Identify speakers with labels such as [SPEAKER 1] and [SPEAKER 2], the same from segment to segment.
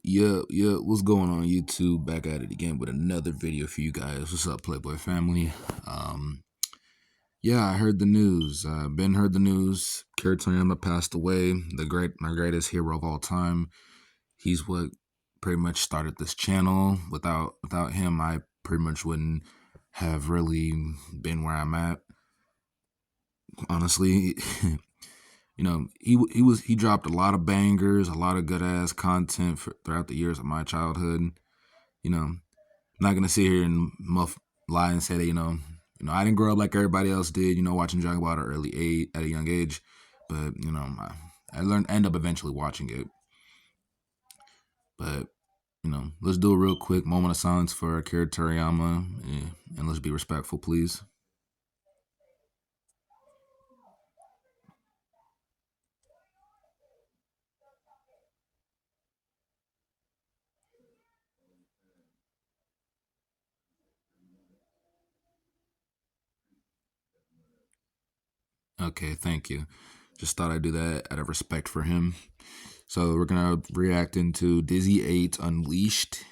[SPEAKER 1] Yeah, what's going on YouTube? Back at it again with another video for you guys. What's up, Playboy family? Yeah, I heard the news. Ben heard the news. Akira Toriyama passed away. My greatest hero of all time. He's what pretty much started this channel. Without him, I pretty much wouldn't have really been where I'm at. Honestly, he dropped a lot of bangers, a lot of good ass content throughout the years of my childhood. I'm not gonna sit here and lie and say that I didn't grow up like everybody else did. Watching Dragon Ball at a young age, but I end up eventually watching it. But let's do a real quick moment of silence for Akira Toriyama, and let's be respectful, please. Okay, thank you. Just thought I'd do that out of respect for him. So we're gonna react into dizzyeight Unleashed.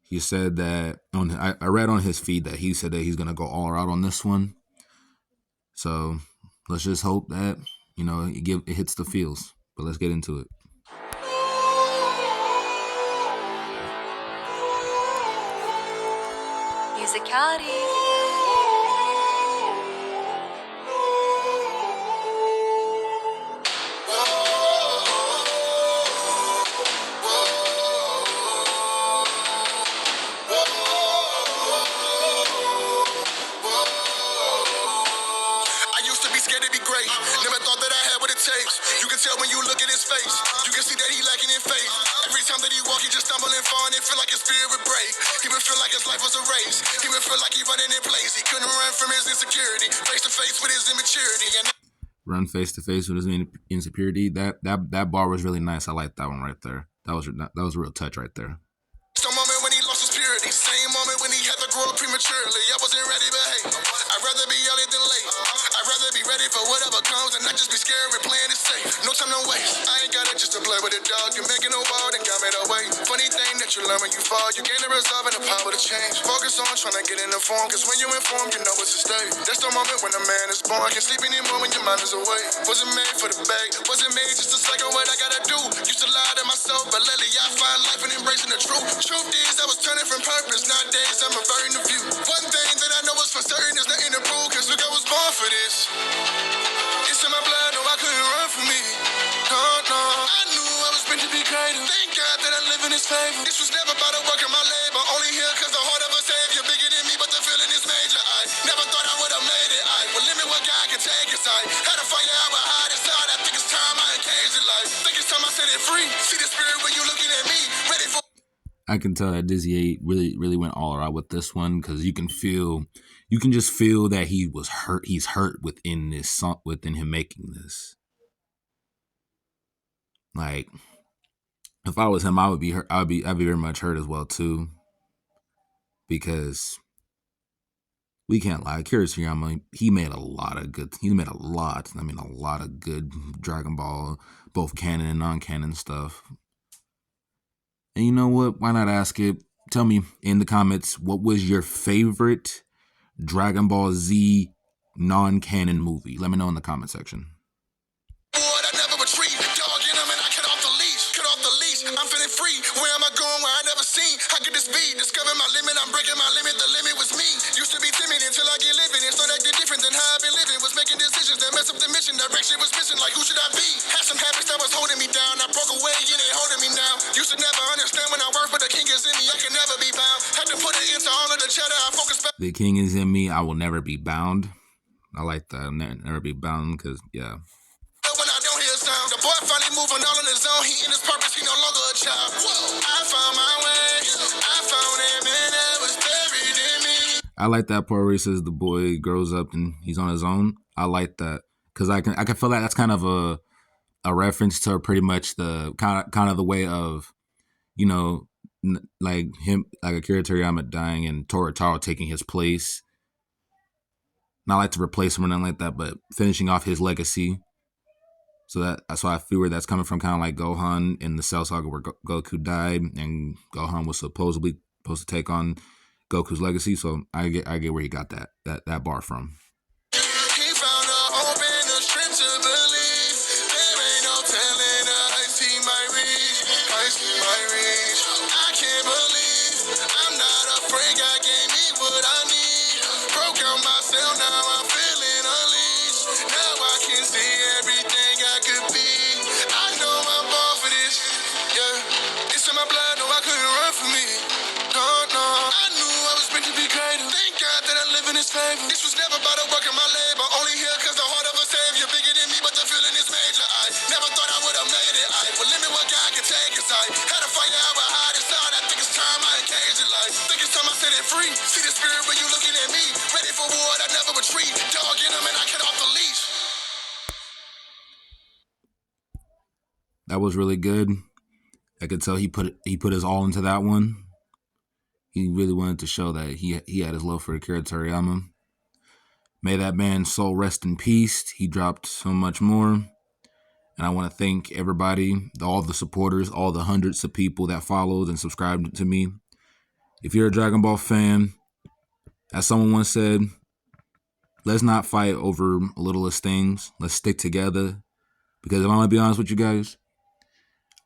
[SPEAKER 1] He said that I read on his feed that he said that he's gonna go all out on this one. So let's just hope that it hits the feels. But let's get into it.
[SPEAKER 2] Musicality.
[SPEAKER 3] Never thought that I had what it takes. You can tell when you look at his face. You can see that he lacking in faith. Every time that he walk, he just stumble and fall, and it feel like his spirit would break. He would feel like his life was a race. He would feel like he running in place. He couldn't run from his insecurity. Face to face with his immaturity.
[SPEAKER 1] Run face to face with his insecurity. That bar was really nice. I like that one right there. That was a real touch right there.
[SPEAKER 3] Some moment when he lost his purity. Same moment when he had to grow up prematurely. I wasn't ready, but hey, I'd rather be early than late. I'd rather be ready for whatever comes and not just be scared and playing it safe. No time to waste. I ain't got it just to play with it, dog. You're making a wall and got me that way. Funny thing that you learn when you fall. You gain the resolve and the power to change. Focus on trying to get in the form, cause when you inform, you know what's at stake. That's the moment when a man is born. Can't sleep anymore when your mind is away. Wasn't made for the bag. Wasn't made just to cycle what I gotta do. Used to lie to myself, but lately I find life in embracing the truth. Truth is I was turning from purpose. Nowadays I'm averting the view. One thing that I know is for certain is nothing to prove, cause look, I was born for this. It's in my blood, no, I couldn't run from me. No, I knew I was meant to be greater. Thank God that I live in his favor. This was never about the work of my labor. Only here cause the heart of a savior bigger than me, but the feeling is major. I never thought I would have made it. I will limit what God can take us. I had to find out what hide inside. I think it's time I engaged in life. Think it's time I set it free. See the spirit when you looking at me. Ready for.
[SPEAKER 1] I can tell that dizzyeight really went all out with this one, because you can just feel that he was hurt. He's hurt within this song, within him making this. Like, if I was him, I would be hurt. I'd be very much hurt as well too, because we can't lie. Akira Toriyama, he made a lot of good Dragon Ball, both canon and non-canon stuff. And you know what? Why not ask it? Tell me in the comments, what was your favorite Dragon Ball Z non-canon movie? Let me know in the comment section.
[SPEAKER 3] I'm feeling free. Where am I going? Where I never seen. How could this be? Discovering my limit. I'm breaking my limit. The limit was me. Used to be timid until I get living. And start acting different than how I've been living. Was making decisions that mess up the mission. Direction was missing. Like who should I be? Had some habits that was holding me down. I broke away and it holding me now. Used to never understand when I work, but the king is in me. I can never be bound. Had to put it into all of the cheddar. I focus back.
[SPEAKER 1] The king is in me. I will never be bound. I like that. I'll never be bound, because yeah.
[SPEAKER 3] The boy finally moving all on his own. He in his purpose, he no longer a child. Whoa. I found my way. I found him and it was buried in me.
[SPEAKER 1] I like that part where he says the boy grows up and he's on his own. I like that, because I can feel like that's kind of a reference to pretty much the kind of the way of, like him, like Akira Toriyama dying and Toritaro taking his place. Not like to replace him or nothing like that, but finishing off his legacy. So I figure that's coming from kind of like Gohan in the Cell Saga where Goku died, and Gohan was supposed to take on Goku's legacy. So I get where he got that bar from.
[SPEAKER 3] He found a hope and the strength to believe. There ain't no telling the heights he might reach. I can't believe I'm not afraid. God gave me what I need. Broke out myself, now I'm feeling unleashed. Now I can see everything I could be. I know I'm born for this. Yeah, it's in my blood. No, I couldn't run from me. No, I knew I was meant to be greater. Thank God that I live in His favor. This was never about the work of my labor. Only here cause the heart of a savior bigger than me, but the feeling is major. I never thought I would have made it. I will limit what God can take inside. Had a fire out hide inside. I think it's time I engage in life. Think it's time I set it free. See the spirit when you looking at me. Ready for war, I never retreat. Dog in him and I cut off the leash.
[SPEAKER 1] That was really good. I could tell he put his all into that one. He really wanted to show that he had his love for Akira Toriyama. May that man's soul rest in peace. He dropped so much more. And I want to thank everybody, all the supporters, all the hundreds of people that followed and subscribed to me. If you're a Dragon Ball fan, as someone once said, let's not fight over littlest things. Let's stick together. Because if I'm going to be honest with you guys,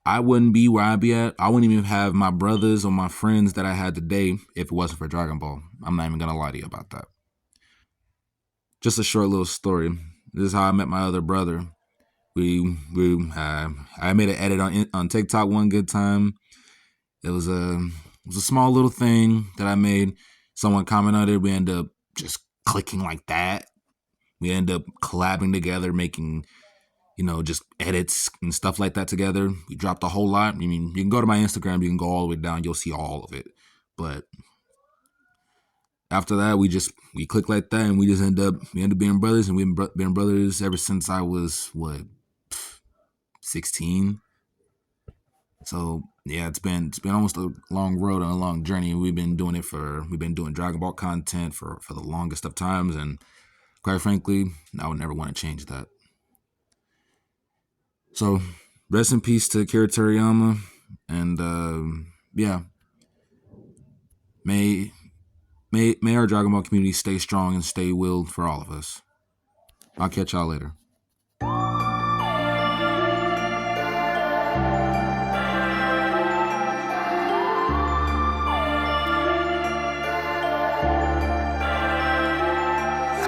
[SPEAKER 1] I wouldn't be where I'd be at. I wouldn't even have my brothers or my friends that I had today if it wasn't for Dragon Ball. I'm not even going to lie to you about that. Just a short little story. This is how I met my other brother. I made an edit on TikTok one good time. It was a small little thing that I made. Someone commented on it. We ended up just clicking like that. We ended up collabing together, making just edits and stuff like that together. We dropped a whole lot. I mean, you can go to my Instagram, you can go all the way down, you'll see all of it. But after that, we clicked like that, and we ended up being brothers, and we've been brothers ever since I was 16. So yeah, it's been almost a long road and a long journey. We've been doing Dragon Ball content for the longest of times, and quite frankly, I would never want to change that. So, rest in peace to Akira Toriyama, and may our Dragon Ball community stay strong and stay willed for all of us. I'll catch y'all later.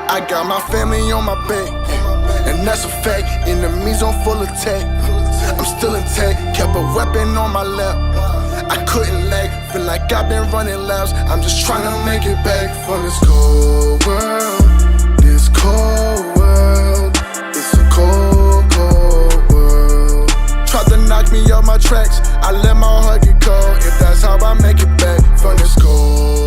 [SPEAKER 3] I got my family on my back, and that's a fact. Enemies on full attack. I'm still intact, kept a weapon on my lap. I couldn't lag, feel like I've been running laps. I'm just trying to make it back from this cold world. This cold world, it's a cold, cold world. Tried to knock me off my tracks, I let my heart get cold. If that's how I make it back from this cold